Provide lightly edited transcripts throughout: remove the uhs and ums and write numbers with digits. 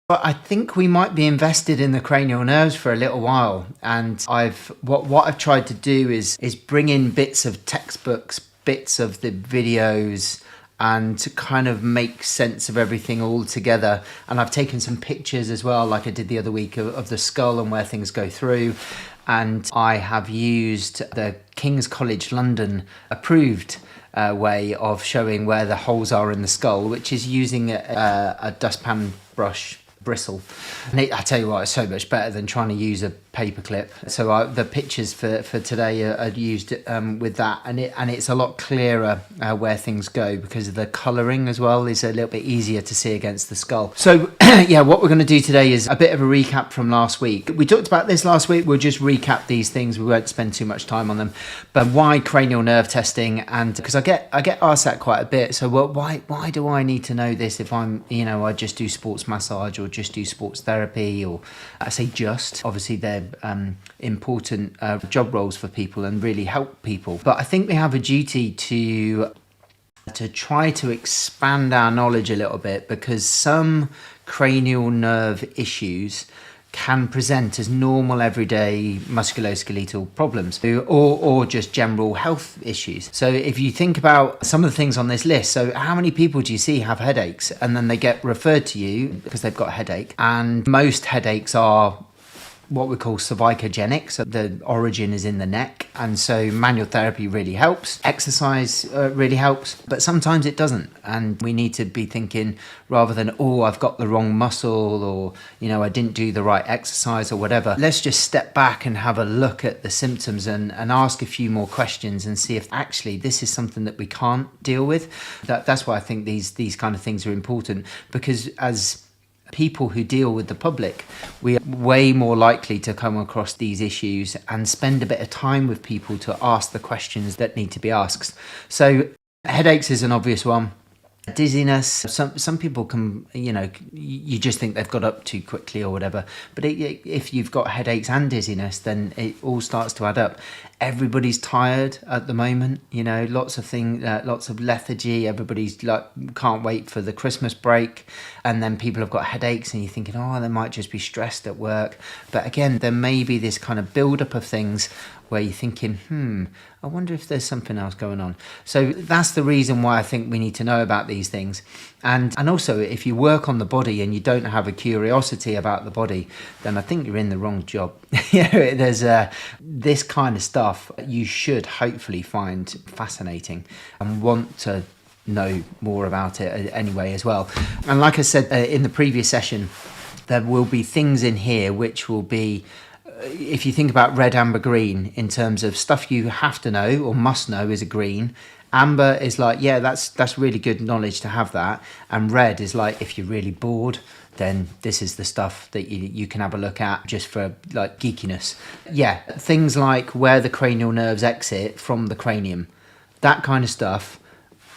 But I think we might be invested in the cranial nerves for a little while, and what I've tried to do is bring in bits of textbooks, bits of the videos, and to kind of make sense of everything all together. And I've taken some pictures as well, like I did the other week, of the skull and where things go through. And I have used the King's College London approved way of showing where the holes are in the skull, which is using a dustpan brush bristle. And I tell you what, it's so much better than trying to use a paperclip. So the pictures for today are used with that, and it's a lot clearer where things go, because of the colouring as well is a little bit easier to see against the skull. So yeah, what we're going to do today is a bit of a recap from last week. We talked about this last week. We'll just recap these things. We won't spend too much time on them. But why cranial nerve testing? And because I get asked that quite a bit. So why do I need to know this if I just do sports massage or just do sports therapy? Or I say just, obviously they're important job roles for people and really help people. But I think we have a duty to try to expand our knowledge a little bit, because some cranial nerve issues can present as normal everyday musculoskeletal problems, or just general health issues. So if you think about some of the things on this list, so how many people do you see have headaches and then they get referred to you because they've got a headache? And most headaches are what we call cervicogenic, so the origin is in the neck, and so manual therapy really helps, exercise really helps, but sometimes it doesn't, and we need to be thinking, rather than I've got the wrong muscle, or I didn't do the right exercise or whatever, let's just step back and have a look at the symptoms and ask a few more questions and see if actually this is something that we can't deal with. That's why I think these kind of things are important, because as people who deal with the public, we are way more likely to come across these issues and spend a bit of time with people to ask the questions that need to be asked. So headaches is an obvious one. Dizziness, some people can, you just think they've got up too quickly or whatever, but if you've got headaches and dizziness, then it all starts to add up. Everybody's tired at the moment, lots of things, lots of lethargy. Everybody's can't wait for the Christmas break, and then people have got headaches and you're thinking, they might just be stressed at work. But again, there may be this kind of build up of things where you're thinking, I wonder if there's something else going on. So that's the reason why I think we need to know about these things. And also, if you work on the body and you don't have a curiosity about the body, then I think you're in the wrong job. There's this kind of stuff you should hopefully find fascinating and want to know more about it anyway as well. And like I said in the previous session, there will be things in here which will be, if you think about red, amber, green, in terms of stuff you have to know or must know is a green. Amber is like, yeah, that's really good knowledge to have that. And red is like, if you're really bored, then this is the stuff that you can have a look at just for like geekiness. Yeah, things like where the cranial nerves exit from the cranium, that kind of stuff.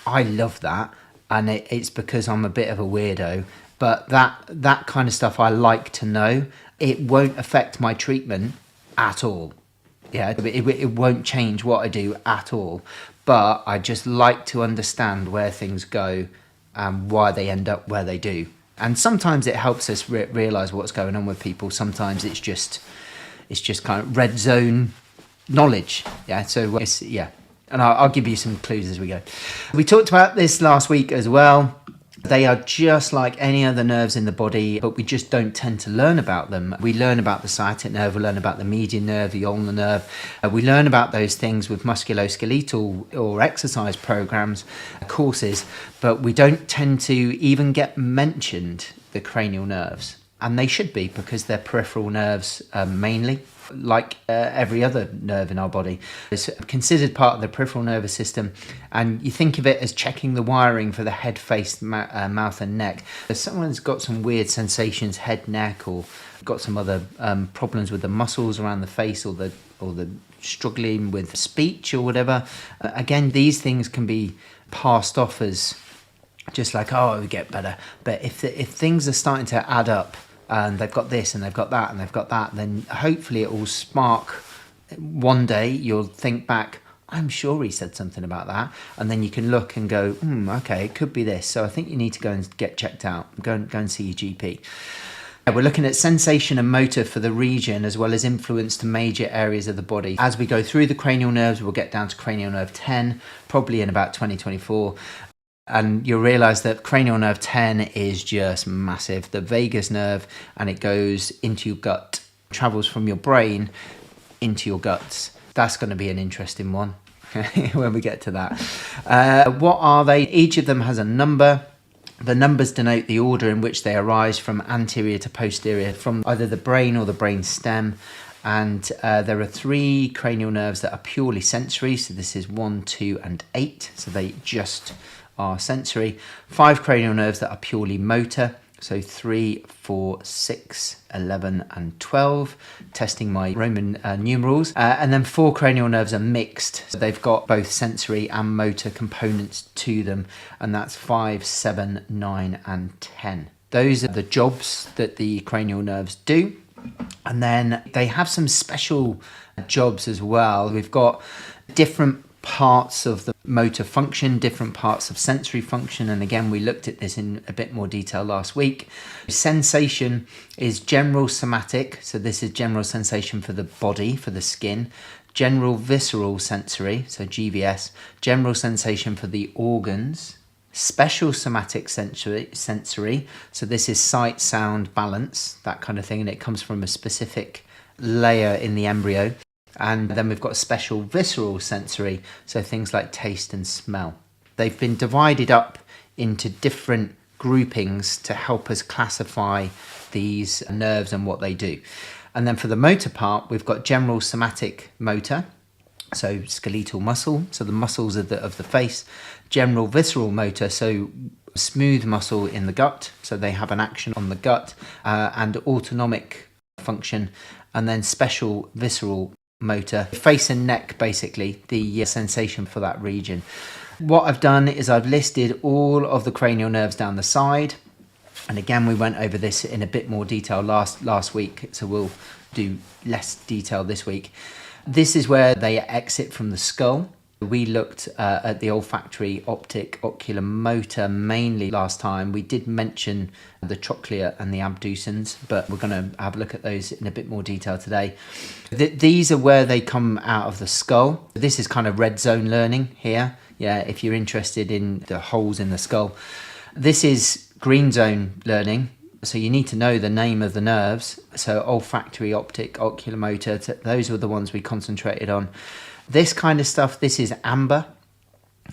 I love that. And it's because I'm a bit of a weirdo. But that kind of stuff I like to know. It won't affect my treatment at all. Yeah, it won't change what I do at all. But I just like to understand where things go and why they end up where they do. And sometimes it helps us realise what's going on with people. Sometimes it's just kind of red zone knowledge. Yeah, so and I'll give you some clues as we go. We talked about this last week as well. They are just like any other nerves in the body, but we just don't tend to learn about them. We learn about the sciatic nerve, we learn about the median nerve, the ulnar nerve. We learn about those things with musculoskeletal or exercise programs, courses, but we don't tend to even get mentioned the cranial nerves. And they should be, because they're peripheral nerves mainly, like every other nerve in our body. It's considered part of the peripheral nervous system, and you think of it as checking the wiring for the head, face, mouth and neck. If someone's got some weird sensations, head, neck, or got some other problems with the muscles around the face, or the struggling with speech or whatever, again, these things can be passed off as just like, it would get better. But if things are starting to add up, and they've got this and they've got that and they've got that, then hopefully it will spark. One day you'll think back, I'm sure he said something about that, and then you can look and go, okay, it could be this, so I think you need to go and get checked out, go and see your GP. We're looking at sensation and motor for the region, as well as influence to major areas of the body. As we go through the cranial nerves, we'll get down to cranial nerve 10, probably in about 2024. And you'll realize that cranial nerve 10 is just massive. The vagus nerve, and it goes into your gut, travels from your brain into your guts. That's going to be an interesting one when we get to that. What are they? Each of them has a number. The numbers denote the order in which they arise from anterior to posterior, from either the brain or the brain stem. And there are 3 cranial nerves that are purely sensory. So this is 1, 2, and 8. So they just are sensory. 5 cranial nerves that are purely motor. So 3, 4, 6, 11, and 12, testing my Roman numerals. And then 4 cranial nerves are mixed. So they've got both sensory and motor components to them. And that's 5, 7, 9, and 10. Those are the jobs that the cranial nerves do. And then they have some special jobs as well. We've got different parts of the motor function, different parts of sensory function, and again we looked at this in a bit more detail last week. Sensation is general somatic, so this is general sensation for the body, for the skin. General visceral sensory, so GVS, general sensation for the organs. Special somatic sensory, so this is sight, sound, balance, that kind of thing, and it comes from a specific layer in the embryo. And then we've got special visceral sensory, so things like taste and smell. They've been divided up into different groupings to help us classify these nerves and what they do. And then for the motor part, we've got general somatic motor, so skeletal muscle, so the muscles of the face. General visceral motor, so smooth muscle in the gut, so they have an action on the gut, and autonomic function. And then special visceral motor, face and neck, basically the sensation for that region. What I've done is I've listed all of the cranial nerves down the side, and again we went over this in a bit more detail last week, so we'll do less detail this week. This is where they exit from the skull. We looked at the olfactory, optic, oculomotor mainly last time. We did mention the trochlear and the abducens, but we're going to have a look at those in a bit more detail today. These are where they come out of the skull. This is kind of red zone learning here. Yeah, if you're interested in the holes in the skull. This is green zone learning. So you need to know the name of the nerves. So olfactory, optic, oculomotor, those were the ones we concentrated on. This kind of stuff, this is amber.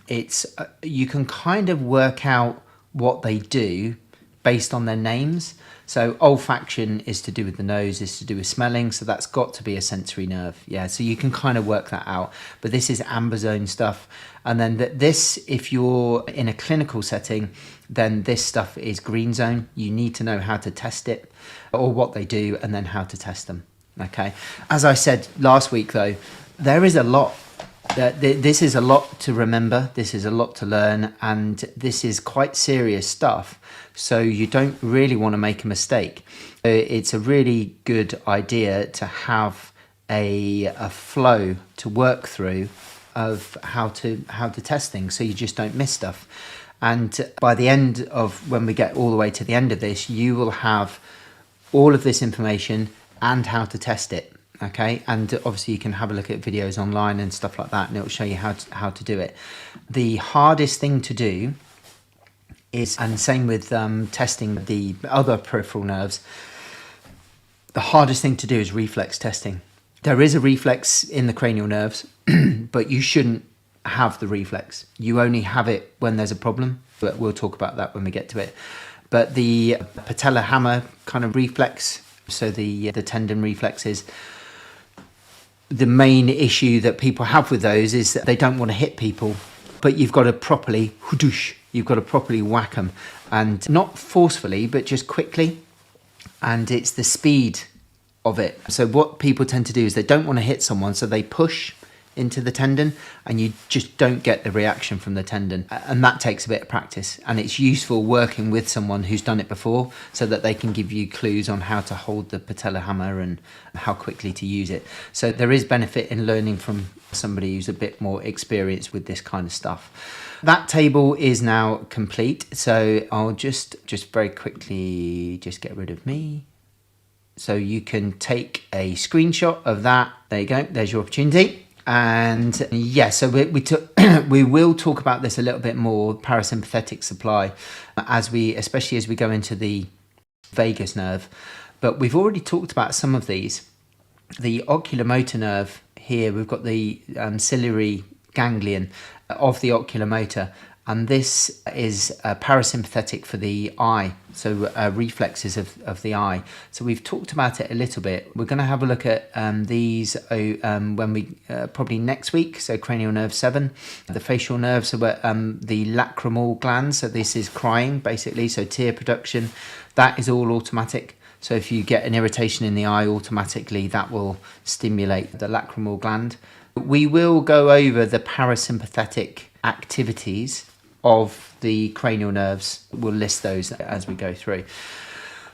It's you can kind of work out what they do based on their names. So olfaction is to do with the nose, is to do with smelling, so that's got to be a sensory nerve. Yeah, so you can kind of work that out. But this is amber zone stuff. And then this, if you're in a clinical setting, then this stuff is green zone. You need to know how to test it, or what they do, and then how to test them. Okay. As I said last week though, there is a lot. This is a lot to remember. This is a lot to learn, and this is quite serious stuff. So you don't really want to make a mistake. It's a really good idea to have a flow to work through of how to test things, so you just don't miss stuff. And by the end of, when we get all the way to the end of this, you will have all of this information and how to test it. Okay, and obviously you can have a look at videos online and stuff like that, and it will show you how to do it. The hardest thing to do is, and same with testing the other peripheral nerves, the hardest thing to do is reflex testing. There is a reflex in the cranial nerves, but you shouldn't have the reflex. You only have it when there's a problem, but we'll talk about that when we get to it. But the patellar hammer kind of reflex, so the tendon reflexes, the main issue that people have with those is that they don't want to hit people, but you've got to properly whack them, and not forcefully, but just quickly. And it's the speed of it. So what people tend to do is they don't want to hit someone, so they push into the tendon, and you just don't get the reaction from the tendon, and that takes a bit of practice. And it's useful working with someone who's done it before, so that they can give you clues on how to hold the patellar hammer and how quickly to use it. So there is benefit in learning from somebody who's a bit more experienced with this kind of stuff. That table is now complete, so I'll just very quickly just get rid of me. So you can take a screenshot of that. There you go. There's your opportunity. And yeah, so we will talk about this a little bit more, parasympathetic supply, especially as we go into the vagus nerve. But we've already talked about some of these. The oculomotor nerve here, we've got the ciliary ganglion of the oculomotor, and this is parasympathetic for the eye, so reflexes of the eye. So we've talked about it a little bit. We're going to have a look at these when we probably next week. So cranial nerve 7, the facial nerve, so the lacrimal glands. So this is crying basically, so tear production. That is all automatic. So if you get an irritation in the eye, automatically that will stimulate the lacrimal gland. We will go over the parasympathetic activities of the cranial nerves. We'll list those as we go through.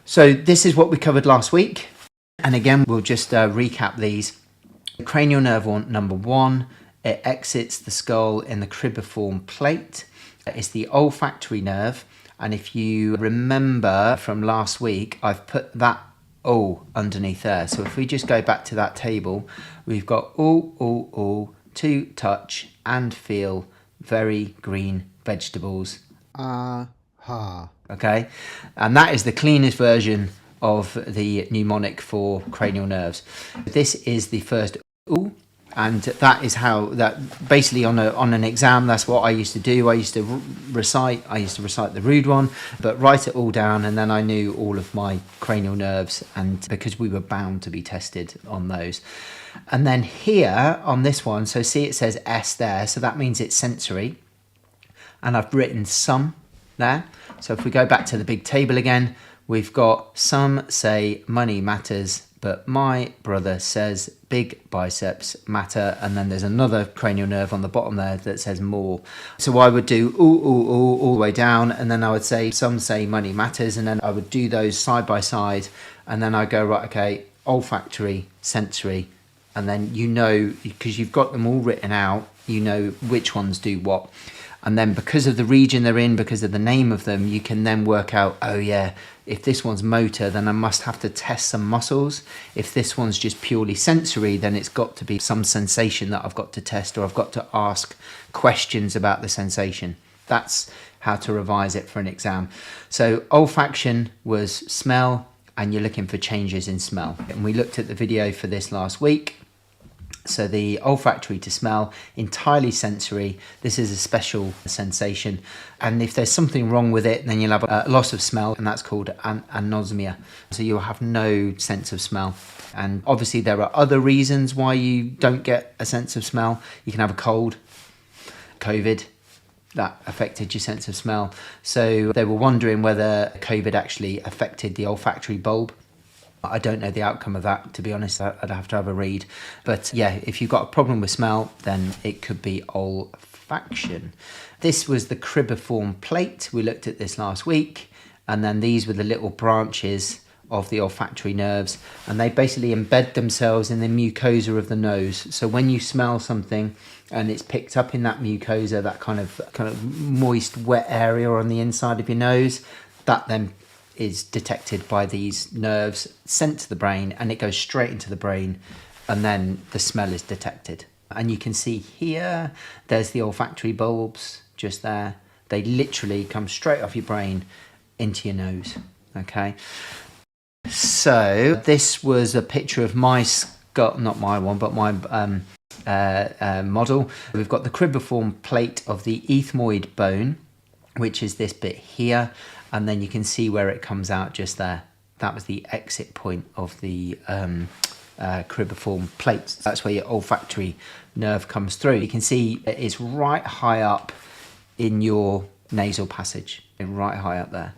So this is what we covered last week. And again, we'll just recap these. Cranial nerve number 1, it exits the skull in the cribriform plate. It's the olfactory nerve. And if you remember from last week, I've put that O underneath there. So if we just go back to that table, we've got O to touch and feel very green vegetables. Okay, and that is the cleanest version of the mnemonic for cranial nerves. This is the first O. And that is how that basically on an exam, that's what I used to do. I used to recite the rude one, but write it all down, and then I knew all of my cranial nerves, and because we were bound to be tested on those. And then here on this one, so see it says S there, so that means it's sensory, and I've written some there. So if we go back to the big table again, we've got some say money matters, but my brother says big biceps matter, and then there's another cranial nerve on the bottom there that says more. So I would do all the way down, and then I would say some say money matters, and then I would do those side by side, and then I go, right, okay, olfactory, sensory, and then you know, because you've got them all written out, you know which ones do what. And then because of the region they're in, because of the name of them, you can then work out, oh yeah, if this one's motor, then I must have to test some muscles. If this one's just purely sensory, then it's got to be some sensation that I've got to test, or I've got to ask questions about the sensation. That's how to revise it for an exam. So olfaction was smell, and you're looking for changes in smell. And we looked at the video for this last week. So the olfactory to smell, entirely sensory. This is a special sensation. And if there's something wrong with it, then you'll have a loss of smell, and that's called anosmia. So you'll have no sense of smell. And obviously there are other reasons why you don't get a sense of smell. You can have a cold, COVID, that affected your sense of smell. So they were wondering whether COVID actually affected the olfactory bulb. I don't know the outcome of that, to be honest. I'd have to have a read. But yeah, if you've got a problem with smell, then it could be olfaction. This was the cribriform plate. We looked at this last week. And then these were the little branches of the olfactory nerves. And they basically embed themselves in the mucosa of the nose. So when you smell something and it's picked up in that mucosa, that kind of moist, wet area on the inside of your nose, that then is detected by these nerves, sent to the brain, and it goes straight into the brain, and then the smell is detected. And you can see here, there's the olfactory bulbs just there. They literally come straight off your brain into your nose, okay? So this was a picture of my skull, not my one, but my model. We've got the cribriform plate of the ethmoid bone, which is this bit here. And then you can see where it comes out just there. That was the exit point of the cribriform plate. That's where your olfactory nerve comes through. You can see it's right high up in your nasal passage, right high up there.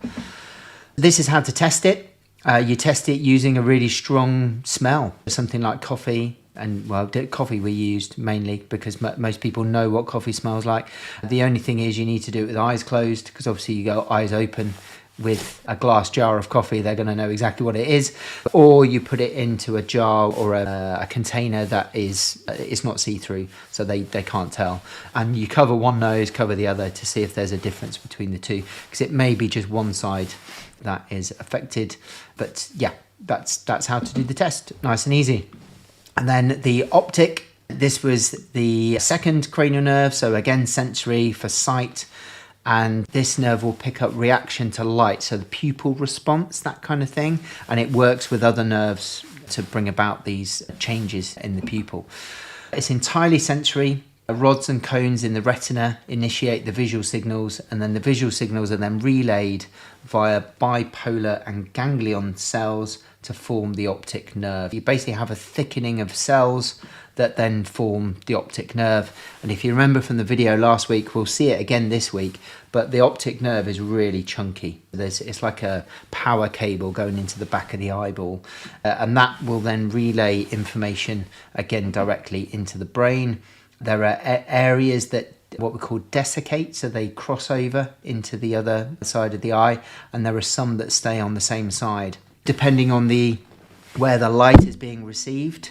This is how to test it. You test it using a really strong smell, something like coffee. And well, coffee we used mainly because most people know what coffee smells like. The only thing is you need to do it with eyes closed, because obviously you go eyes open with a glass jar of coffee, they're going to know exactly what it is. Or you put it into a jar or a container that is it's not see-through, so they can't tell. And you cover one nose, cover the other to see if there's a difference between the two, because it may be just one side that is affected. But yeah, that's how to do the test. Nice and easy. And then the optic, this was the second cranial nerve. So again, sensory for sight. And this nerve will pick up reaction to light. So the pupil response, that kind of thing. And it works with other nerves to bring about these changes in the pupil. It's entirely sensory. Rods and cones in the retina initiate the visual signals, and then the visual signals are then relayed via bipolar and ganglion cells to form the optic nerve. You basically have a thickening of cells that then form the optic nerve. And if you remember from the video last week, we'll see it again this week, but the optic nerve is really chunky. It's like a power cable going into the back of the eyeball, and that will then relay information again directly into the brain. There are areas that what we call desiccate, so they cross over into the other side of the eye, and there are some that stay on the same side. Depending on where the light is being received,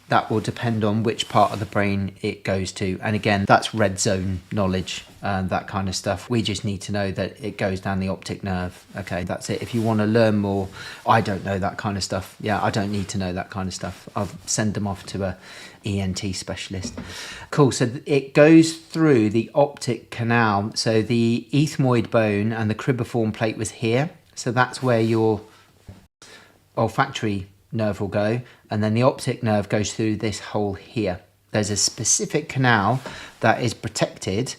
that will depend on which part of the brain it goes to. And again, that's red zone knowledge and that kind of stuff. We just need to know that it goes down the optic nerve. Okay, that's it. If you want to learn more, I don't know that kind of stuff. Yeah, I don't need to know that kind of stuff. I'll send them off to a ENT specialist. Cool, so it goes through the optic canal. So the ethmoid bone and the cribriform plate was here. So that's where your olfactory nerve will go, and then the optic nerve goes through this hole here. There's a specific canal that is protected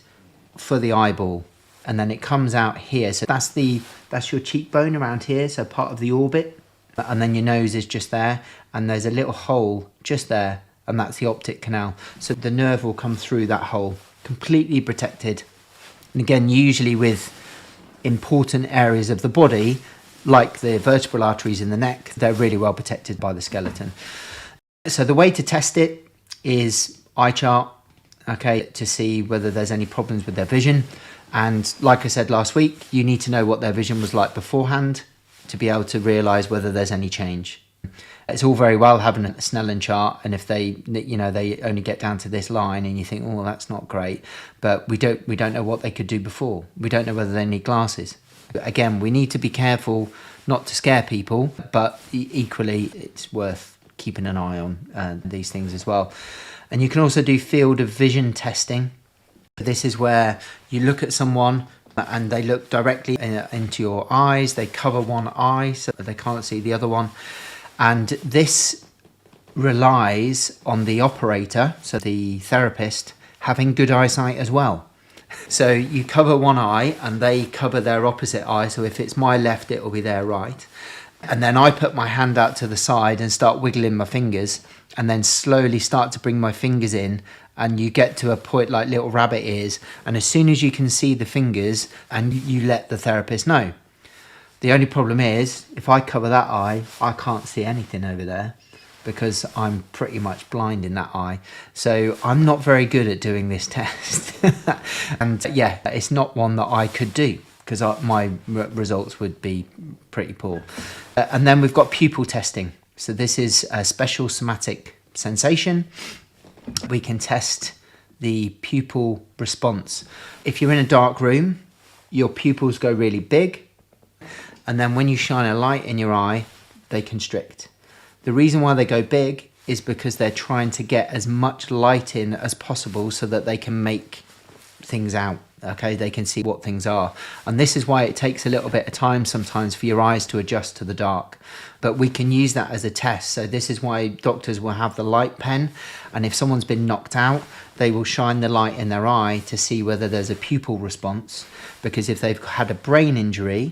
for the eyeball, and then it comes out here. So that's your cheekbone around here, so part of the orbit, and then your nose is just there, and there's a little hole just there, and that's the optic canal. So the nerve will come through that hole, completely protected. And again, usually with important areas of the body, like the vertebral arteries in the neck, they're really well protected by the skeleton. So the way to test it is eye chart, okay, to see whether there's any problems with their vision. And like I said last week, you need to know what their vision was like beforehand to be able to realise whether there's any change. It's all very well having a Snellen chart, and if they only get down to this line and you think, oh, that's not great, but we don't know what they could do before. We don't know whether they need glasses. Again, we need to be careful not to scare people, but equally it's worth keeping an eye on these things as well. And you can also do field of vision testing. This is where you look at someone and they look directly into your eyes. They cover one eye so that they can't see the other one. And this relies on the operator, so the therapist, having good eyesight as well. So you cover one eye and they cover their opposite eye. So if it's my left, it will be their right. And then I put my hand out to the side and start wiggling my fingers, and then slowly start to bring my fingers in, and you get to a point like little rabbit ears. And as soon as you can see the fingers, and you let the therapist know. The only problem is if I cover that eye, I can't see anything over there, because I'm pretty much blind in that eye. So I'm not very good at doing this test. And yeah, it's not one that I could do, because my results would be pretty poor. And then we've got pupil testing. So this is a special somatic sensation. We can test the pupil response. If you're in a dark room, your pupils go really big. And then when you shine a light in your eye, they constrict. The reason why they go big is because they're trying to get as much light in as possible so that they can make things out, okay? They can see what things are. And this is why it takes a little bit of time sometimes for your eyes to adjust to the dark. But we can use that as a test. So this is why doctors will have the light pen. And if someone's been knocked out, they will shine the light in their eye to see whether there's a pupil response. Because if they've had a brain injury,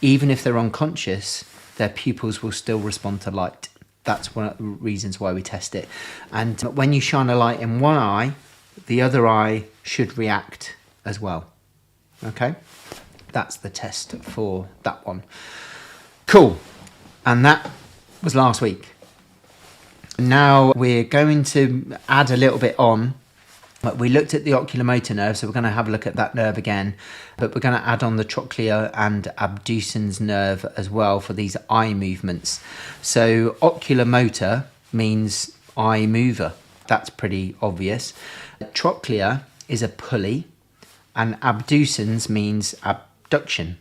even if they're unconscious, their pupils will still respond to light. That's one of the reasons why we test it. And when you shine a light in one eye, the other eye should react as well. Okay? That's the test for that one. Cool. And that was last week. Now we're going to add a little bit on. We looked at the oculomotor nerve, so we're going to have a look at that nerve again, but we're going to add on the trochlear and abducens nerve as well for these eye movements. So oculomotor means eye mover. That's pretty obvious. Trochlear is a pulley, and abducens means abduction.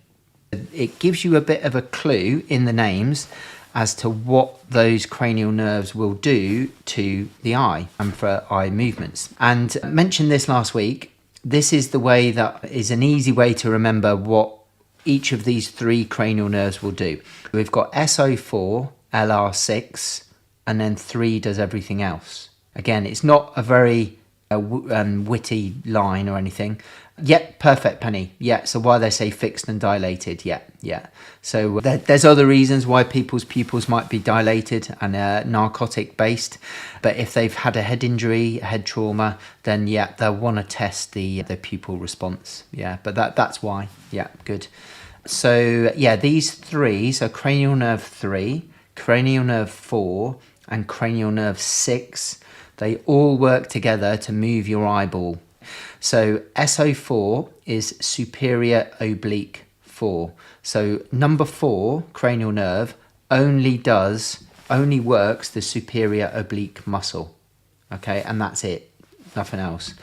It gives you a bit of a clue in the names, as to what those cranial nerves will do to the eye and for eye movements. And I mentioned this last week. This is the way that is an easy way to remember what each of these three cranial nerves will do. We've got SO4, LR6, and then 3 does everything else. Again, it's not a very witty line or anything. Yep, perfect, Penny. Yeah, so why they say fixed and dilated. Yeah. So there's other reasons why people's pupils might be dilated and narcotic based. But if they've had a head injury, a head trauma, then yeah, they'll want to test the pupil response. Yeah, but that's why. Yeah, good. So yeah, these three, so cranial nerve 3, cranial nerve 4, and cranial nerve 6, they all work together to move your eyeball. So SO4 is superior oblique 4. So number 4, cranial nerve, only works the superior oblique muscle. Okay, and that's it, nothing else.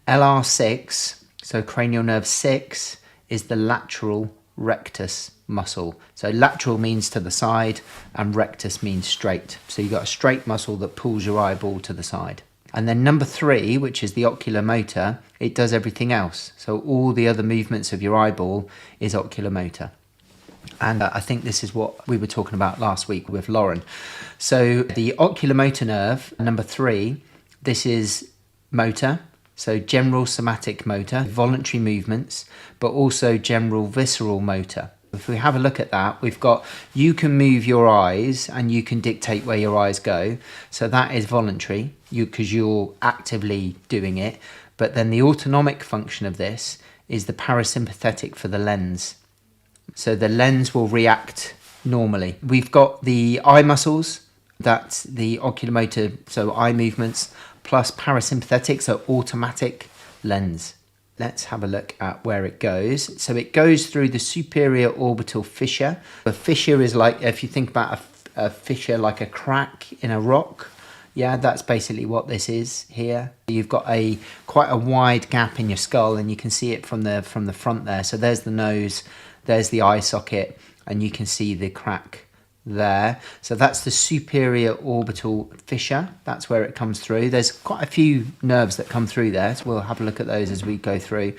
LR6, so cranial nerve 6, is the lateral rectus muscle. So lateral means to the side and rectus means straight. So you've got a straight muscle that pulls your eyeball to the side. And then number 3, which is the oculomotor, it does everything else. So all the other movements of your eyeball is oculomotor. And I think this is what we were talking about last week with Lauren. So the oculomotor nerve, number 3, this is motor. So general somatic motor, voluntary movements, but also general visceral motor. If we have a look at that, we've got, you can move your eyes and you can dictate where your eyes go. So that is voluntary, because you're actively doing it. But then the autonomic function of this is the parasympathetic for the lens. So the lens will react normally. We've got the eye muscles, that's the oculomotor, so eye movements, plus parasympathetic, so automatic lens. Let's have a look at where it goes. So it goes through the superior orbital fissure. A fissure is like, if you think about a fissure like a crack in a rock, yeah, that's basically what this is here. You've got quite a wide gap in your skull, and you can see it from the front there. So there's the nose, there's the eye socket, and you can see the crack there. So that's the superior orbital fissure. That's where it comes through. There's quite a few nerves that come through there, so we'll have a look at those as we go through.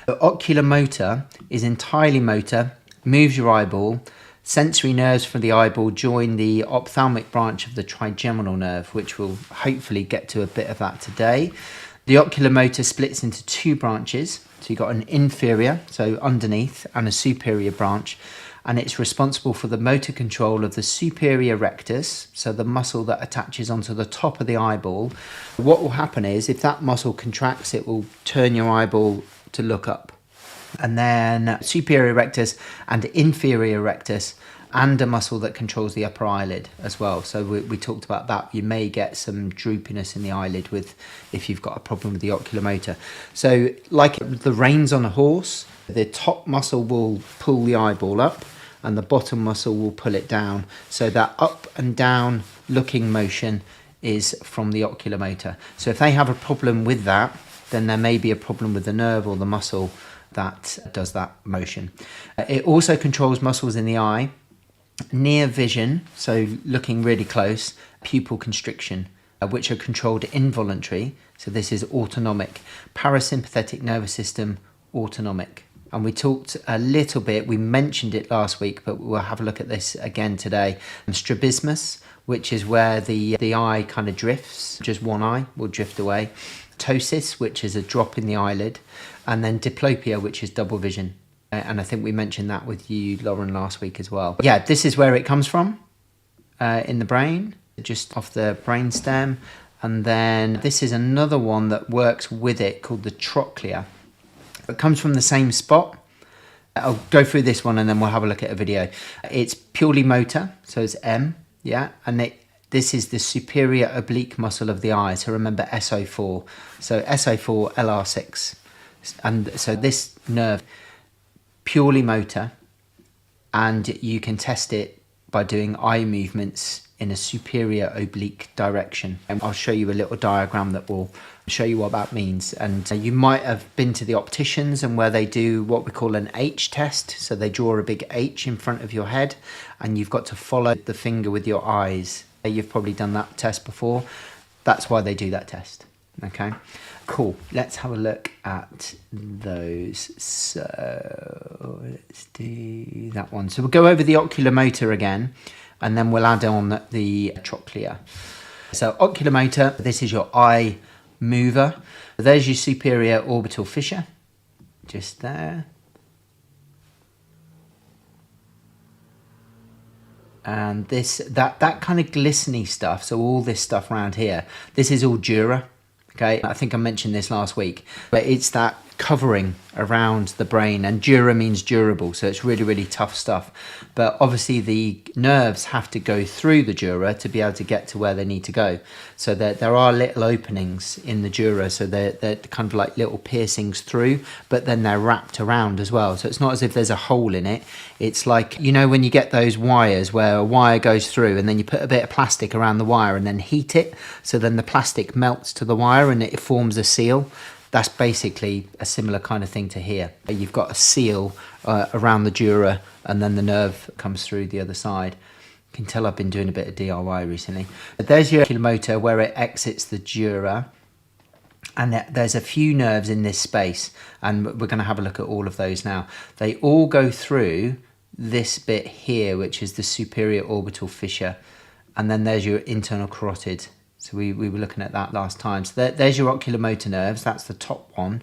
The oculomotor is entirely motor, moves your eyeball. Sensory nerves from the eyeball join the ophthalmic branch of the trigeminal nerve, which we'll hopefully get to a bit of that today. The oculomotor splits into 2 branches. So you've got an inferior, so underneath, and a superior branch. And it's responsible for the motor control of the superior rectus, so the muscle that attaches onto the top of the eyeball. What will happen is, if that muscle contracts, it will turn your eyeball to look up. And then superior rectus and inferior rectus, and a muscle that controls the upper eyelid as well. So we talked about that. You may get some droopiness in the eyelid if you've got a problem with the oculomotor. So like the reins on a horse, the top muscle will pull the eyeball up and the bottom muscle will pull it down. So that up and down looking motion is from the oculomotor. So if they have a problem with that, then there may be a problem with the nerve or the muscle that does that motion. It also controls muscles in the eye, near vision, so looking really close, pupil constriction, which are controlled involuntary. So this is autonomic. Parasympathetic nervous system, autonomic. And we talked a little bit, we mentioned it last week, but we'll have a look at this again today. Strabismus, which is where the eye kind of drifts, just one eye will drift away. Ptosis, which is a drop in the eyelid. And then diplopia, which is double vision. And I think we mentioned that with you, Lauren, last week as well. Yeah, this is where it comes from in the brain, just off the brain stem. And then this is another one that works with it called the trochlear. It comes from the same spot. I'll go through this one and then we'll have a look at a video. It's purely motor, so it's M, yeah, and this is the superior oblique muscle of the eye. So remember SO4. So SO4, LR6. And so this nerve, purely motor, and you can test it by doing eye movements in a superior oblique direction. And I'll show you a little diagram that will show you what that means. And you might have been to the opticians, and where they do what we call an H test. So they draw a big H in front of your head and you've got to follow the finger with your eyes. You've probably done that test before. That's why they do that test. Okay, cool. Let's have a look at those. So let's do that one. So we'll go over the oculomotor again, and then we'll add on the trochlear. So oculomotor, this is your eye mover. There's your superior orbital fissure, just there. And that kind of glistening stuff, so all this stuff around here, this is all dura. Okay, I think I mentioned this last week, but it's that covering around the brain, and dura means durable, so it's really, really tough stuff. But obviously the nerves have to go through the dura to be able to get to where they need to go. So there are little openings in the dura, so they're kind of like little piercings through, but then they're wrapped around as well. So it's not as if there's a hole in it. It's like, you know, when you get those wires where a wire goes through and then you put a bit of plastic around the wire and then heat it, so then the plastic melts to the wire and it forms a seal. That's basically a similar kind of thing to here. You've got a seal around the dura, and then the nerve comes through the other side. You can tell I've been doing a bit of DIY recently. But there's your oculomotor where it exits the dura. And there's a few nerves in this space, and we're going to have a look at all of those now. They all go through this bit here, which is the superior orbital fissure. And then there's your internal carotid. So we were looking at that last time. So there's your oculomotor nerves, that's the top one.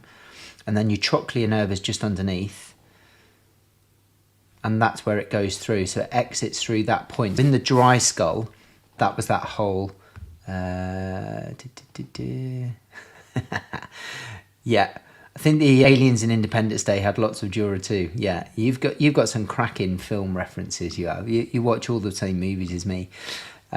And then your trochlear nerve is just underneath. And that's where it goes through. So it exits through that point. In the dry skull, that was that whole... yeah, I think the Aliens in Independence Day had lots of dura too. Yeah, you've got some cracking film references. You have. You watch all the same movies as me.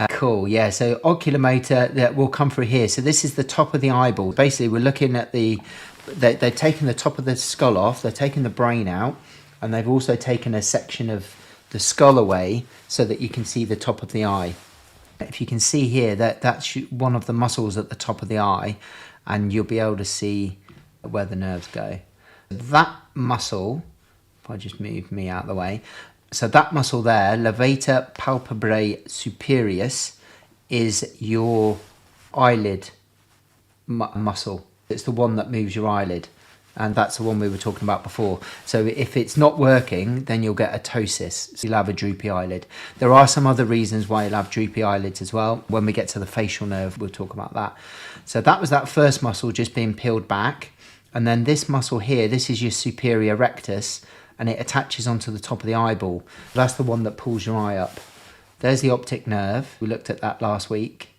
Cool, yeah, so oculomotor, that will come through here. So this is the top of the eyeball. Basically, we're looking at they're taking the top of the skull off, they're taking the brain out, and they've also taken a section of the skull away so that you can see the top of the eye. If you can see here, that's one of the muscles at the top of the eye, and you'll be able to see where the nerves go. That muscle, if I just move me out of the way, so that muscle there, levator palpebrae superius, is your eyelid muscle. It's the one that moves your eyelid, and that's the one we were talking about before. So if it's not working, then you'll get a ptosis. So you'll have a droopy eyelid. There are some other reasons why you'll have droopy eyelids as well. When we get to the facial nerve, we'll talk about that. So that was that first muscle just being peeled back. And then this muscle here, this is your superior rectus, and it attaches onto the top of the eyeball. That's the one that pulls your eye up. There's the optic nerve. We looked at that last week.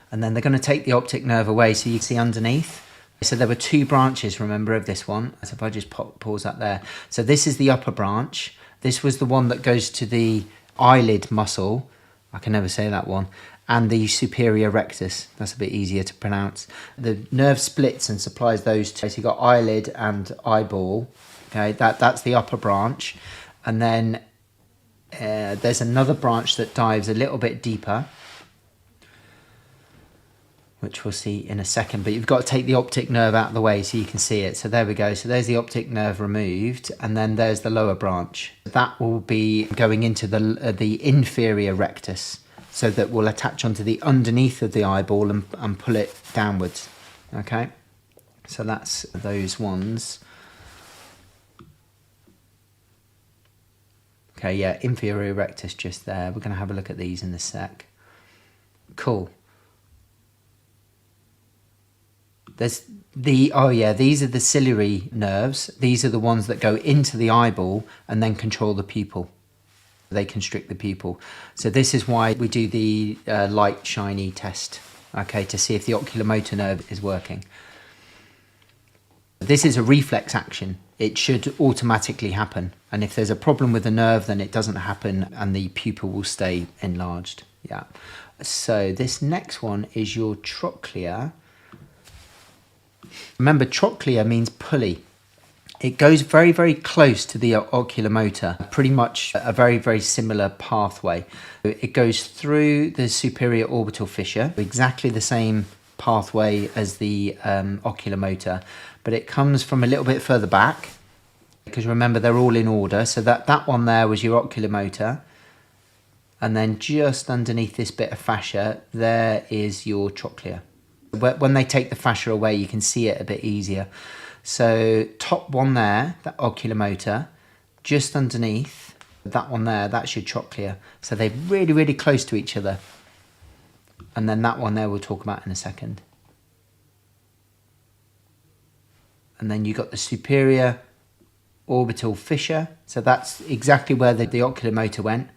And then they're going to take the optic nerve away, so you can see underneath. So there were two branches, remember, of this one. So if I just pause that there. So this is the upper branch. This was the one that goes to the eyelid muscle. I can never say that one. And the superior rectus. That's a bit easier to pronounce. The nerve splits and supplies those two. So you've got eyelid and eyeball. Okay, that's the upper branch. And then there's another branch that dives a little bit deeper, which we'll see in a second. But you've got to take the optic nerve out of the way so you can see it. So there we go. So there's the optic nerve removed, and then there's the lower branch. That will be going into the inferior rectus, so that will attach onto the underneath of the eyeball and pull it downwards. Okay, so that's those ones. Okay, yeah, inferior rectus just there. We're going to have a look at these in a sec. Cool. There's these are the ciliary nerves. These are the ones that go into the eyeball and then control the pupil. They constrict the pupil. So this is why we do the light shiny test, okay, to see if the oculomotor nerve is working. This is a reflex action. It should automatically happen. And if there's a problem with the nerve, then it doesn't happen and the pupil will stay enlarged. Yeah. So this next one is your trochlear. Remember, trochlear means pulley. It goes very, very close to the oculomotor, pretty much a very, very similar pathway. It goes through the superior orbital fissure, exactly the same pathway as the oculomotor, but it comes from a little bit further back, because remember they're all in order. So that one there was your oculomotor, and then just underneath this bit of fascia there is your trochlear. When they take the fascia away, you can see it a bit easier. So top one there, that oculomotor, just underneath that one there, that's your trochlear. So they're really, really close to each other. And then that one there we'll talk about in a second. And then you got the superior orbital fissure. So that's exactly where the oculomotor went.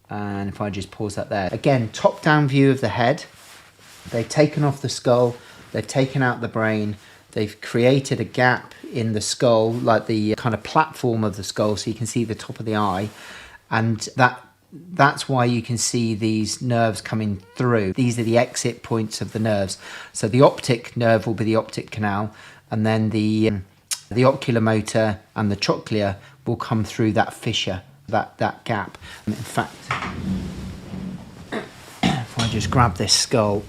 And if I just pause that there. Again, top down view of the head. They've taken off the skull, they've taken out the brain, they've created a gap in the skull, like the kind of platform of the skull, so you can see the top of the eye. And that's why you can see these nerves coming through. These are the exit points of the nerves. So the optic nerve will be the optic canal, and then the oculomotor and the trochlear will come through that fissure, that gap. In fact, if I just grab this skull,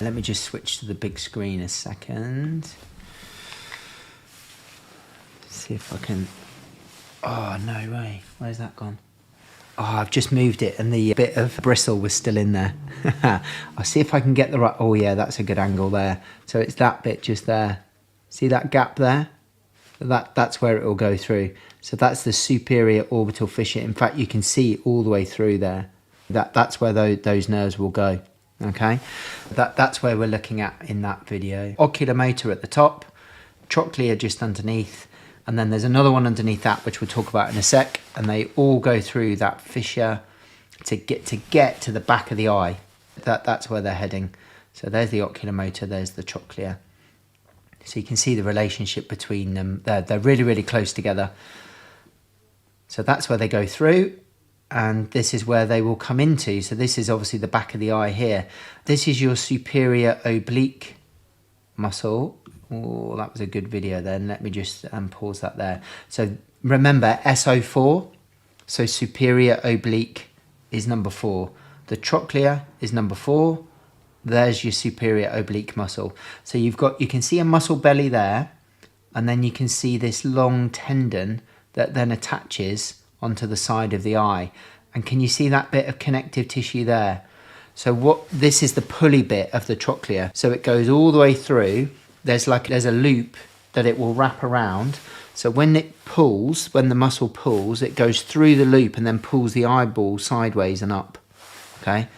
let me just switch to the big screen a second. See if I can. Oh, no way. Where's that gone? Oh, I've just moved it and the bit of bristle was still in there. I'll see if I can get the right. Oh, yeah, that's a good angle there. So it's that bit just there. See that gap there? That's where it will go through. So that's the superior orbital fissure. In fact, you can see all the way through there. That's where those nerves will go. Okay, that's where we're looking at in that video. Oculomotor at the top, trochlear just underneath, and then there's another one underneath that which we'll talk about in a sec, and they all go through that fissure to get to the back of the eye. That's where they're heading. So there's the oculomotor, there's the trochlear. So you can see the relationship between them. They're really, really close together. So that's where they go through. And this is where they will come into. So this is obviously the back of the eye here. This is your superior oblique muscle. Oh, that was a good video then. Let me just pause that there. So remember SO4. So superior oblique is number 4. The trochlear is number 4. There's your superior oblique muscle. So you can see a muscle belly there, and then you can see this long tendon that then attaches onto the side of the eye. And can you see that bit of connective tissue there? So this is the pulley bit of the trochlear. So it goes all the way through. There's a loop that it will wrap around. So when the muscle pulls, it goes through the loop and then pulls the eyeball sideways and up. Okay,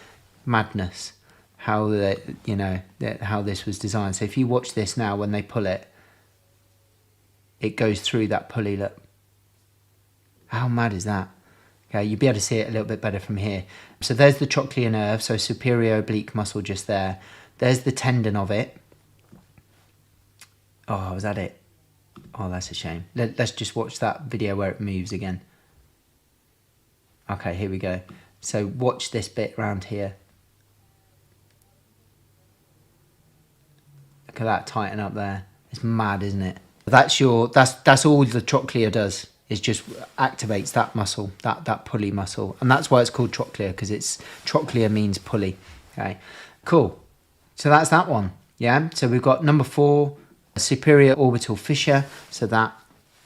madness. How this was designed. So if you watch this now, when they pull it, it goes through that pulley. Look. How mad is that? Okay, you'll be able to see it a little bit better from here. So there's the trochlear nerve, so superior oblique muscle just there. There's the tendon of it. Oh, was that it? Oh, that's a shame. Let's just watch that video where it moves again. Okay, here we go. So watch this bit around here. Look at that tighten up there. It's mad, isn't it? That's all the trochlear does. It just activates that muscle, that pulley muscle. And that's why it's called trochlear, because trochlear means pulley. Okay, cool. So that's that one. Yeah, so we've got number 4, superior orbital fissure. So that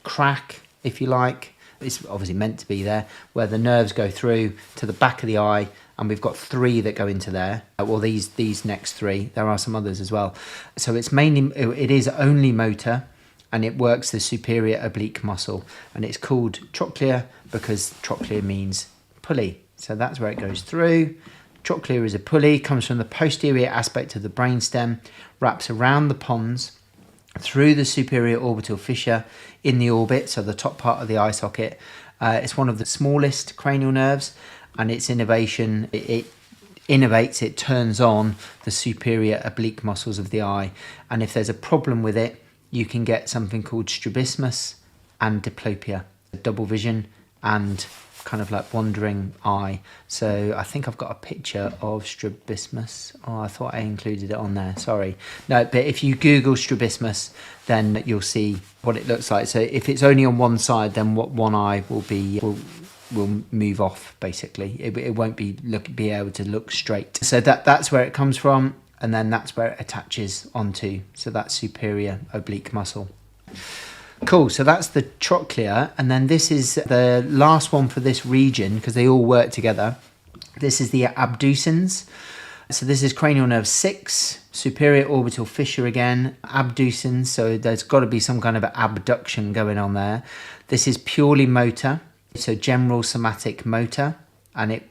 crack, if you like, it's obviously meant to be there, where the nerves go through to the back of the eye. And we've got 3 that go into there. Well, these next 3, there are some others as well. So it is only motor. And it works the superior oblique muscle, and it's called trochlear because trochlear means pulley. So that's where it goes through. Trochlear is a pulley, comes from the posterior aspect of the brainstem, wraps around the pons, through the superior orbital fissure in the orbit, so the top part of the eye socket. It's one of the smallest cranial nerves, and its innervation, it innervates, it turns on the superior oblique muscles of the eye. And if there's a problem with it, you can get something called strabismus and diplopia, double vision and kind of like wandering eye. So I think I've got a picture of strabismus. Oh, I thought I included it on there, sorry. No, but if you Google strabismus, then you'll see what it looks like. So if it's only on one side, then what one eye will be will move off, basically. It won't be able to look straight. So that's where it comes from, and then that's where it attaches onto. So that's superior oblique muscle. Cool, so that's the trochlear, and then this is the last one for this region because they all work together. This is the abducens. So this is cranial nerve 6, superior orbital fissure again, abducens, so there's got to be some kind of abduction going on there. This is purely motor, so general somatic motor, and it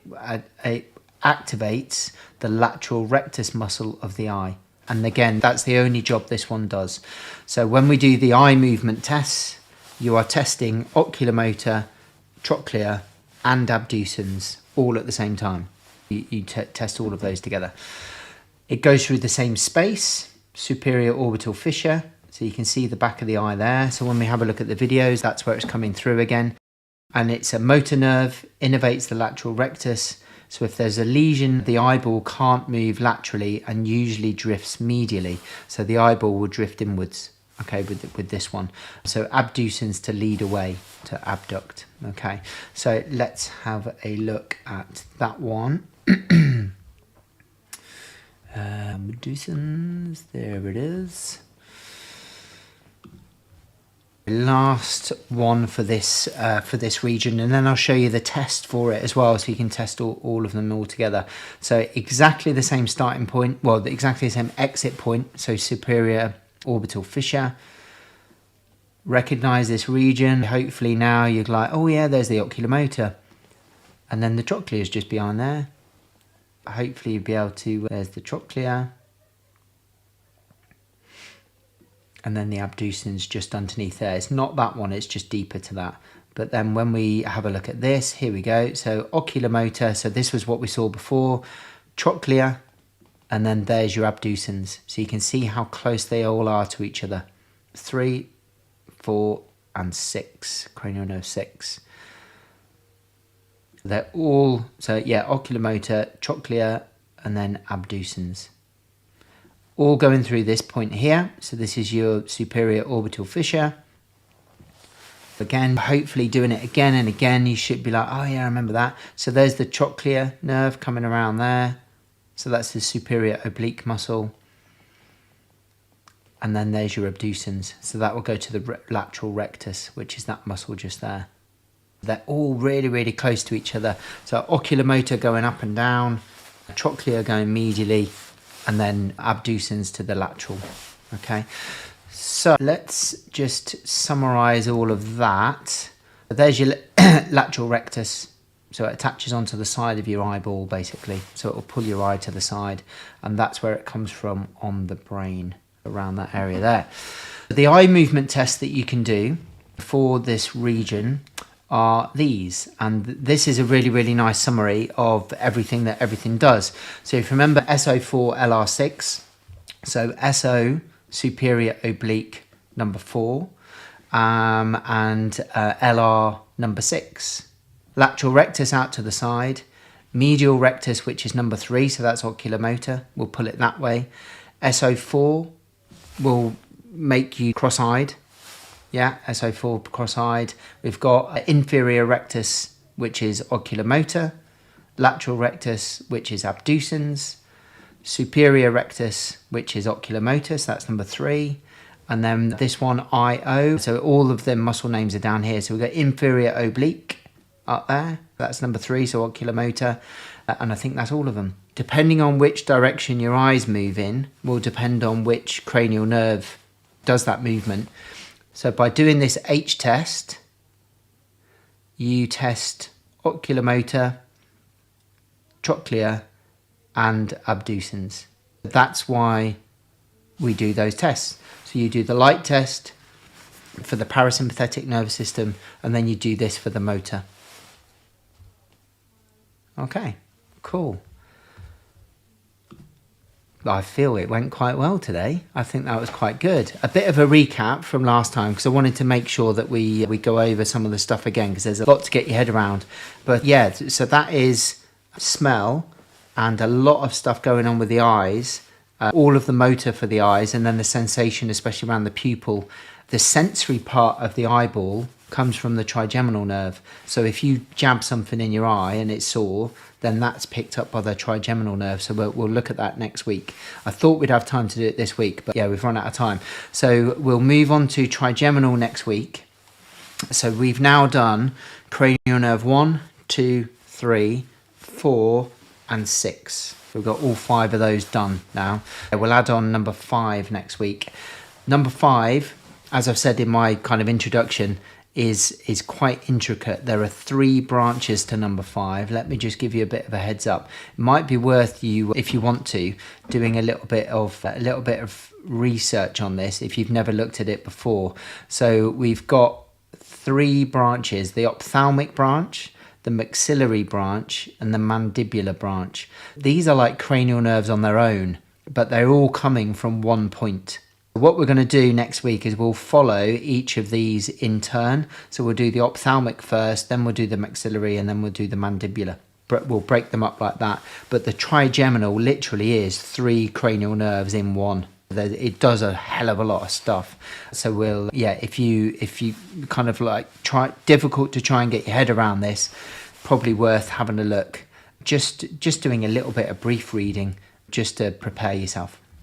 activates the lateral rectus muscle of the eye. And again, that's the only job this one does. So when we do the eye movement tests, you are testing oculomotor, trochlear, and abducens all at the same time. You test all of those together. It goes through the same space, superior orbital fissure. So you can see the back of the eye there. So when we have a look at the videos, that's where it's coming through again. And it's a motor nerve, innervates the lateral rectus. So if there's a lesion, the eyeball can't move laterally and usually drifts medially. So the eyeball will drift inwards, okay, with this one. So abducens to lead away, to abduct, okay. So let's have a look at that one. Abducens, there it is. Last one for this region, and then I'll show you the test for it as well, so you can test all of them all together. So exactly the same starting point, well, exactly the same exit point, so superior orbital fissure. Recognize this region. Hopefully now you're like, oh yeah, there's the oculomotor, and then the trochlear is just behind there. Hopefully you'll be able to, there's the trochlear, and then the abducens just underneath there. It's not that one, it's just deeper to that. But then when we have a look at this, here we go. So oculomotor, so this was what we saw before, trochlear, and then there's your abducens. So you can see how close they all are to each other. 3, 4, and 6, cranial nerve 6. They're all, so yeah, oculomotor, trochlear, and then abducens. All going through this point here. So this is your superior orbital fissure. Again, hopefully doing it again and again, you should be like, oh yeah, I remember that. So there's the trochlear nerve coming around there. So that's the superior oblique muscle. And then there's your abducens. So that will go to the lateral rectus, which is that muscle just there. They're all really, really close to each other. So oculomotor going up and down, trochlear going medially, and then abducens to the lateral, okay? So let's just summarize all of that. There's your lateral rectus. So it attaches onto the side of your eyeball, basically. So it will pull your eye to the side, and that's where it comes from on the brain, around that area there. The eye movement tests that you can do for this region are these, and this is a really, really nice summary of everything that everything does. So if you remember SO4 LR6, so SO superior oblique number 4, and LR number 6, lateral rectus out to the side, medial rectus, which is number 3, so that's oculomotor, we'll pull it that way. SO4 will make you cross-eyed. Yeah, SO4 cross-eyed. We've got inferior rectus, which is oculomotor, lateral rectus, which is abducens, superior rectus, which is oculomotor, so that's number 3. And then this one, IO, so all of the muscle names are down here. So we've got inferior oblique up there, that's number 3, so oculomotor, and I think that's all of them. Depending on which direction your eyes move in, will depend on which cranial nerve does that movement. So by doing this H test, you test oculomotor, trochlear, and abducens. That's why we do those tests. So you do the light test for the parasympathetic nervous system, and then you do this for the motor. Okay, cool. I feel it went quite well today. I think that was quite good. A bit of a recap from last time, because I wanted to make sure that we go over some of the stuff again, because there's a lot to get your head around. But yeah, so that is smell and a lot of stuff going on with the eyes, all of the motor for the eyes, and then the sensation, especially around the pupil. The sensory part of the eyeball comes from the trigeminal nerve. So if you jab something in your eye and it's sore, then that's picked up by the trigeminal nerve. So we'll look at that next week. I thought we'd have time to do it this week, but yeah, we've run out of time. So we'll move on to trigeminal next week. So we've now done cranial nerve 1, 2, 3, 4, and 6. We've got all 5 of those done now. We'll add on number 5 next week. Number 5, as I've said in my kind of introduction, is quite intricate. There are 3 branches to number 5. Let me just give you a bit of a heads up. It might be worth you, if you want to, doing a little bit of research on this if you've never looked at it before. So we've got 3 branches: the ophthalmic branch, the maxillary branch, and the mandibular branch. These are like cranial nerves on their own, but they're all coming from one point. What we're going to do next week is we'll follow each of these in turn. So we'll do the ophthalmic first, then we'll do the maxillary, and then we'll do the mandibular. We'll break them up like that. But the trigeminal literally is 3 cranial nerves in one. It does a hell of a lot of stuff. So if you kind of like difficult to try and get your head around this, probably worth having a look. Just doing a little bit of brief reading just to prepare yourself.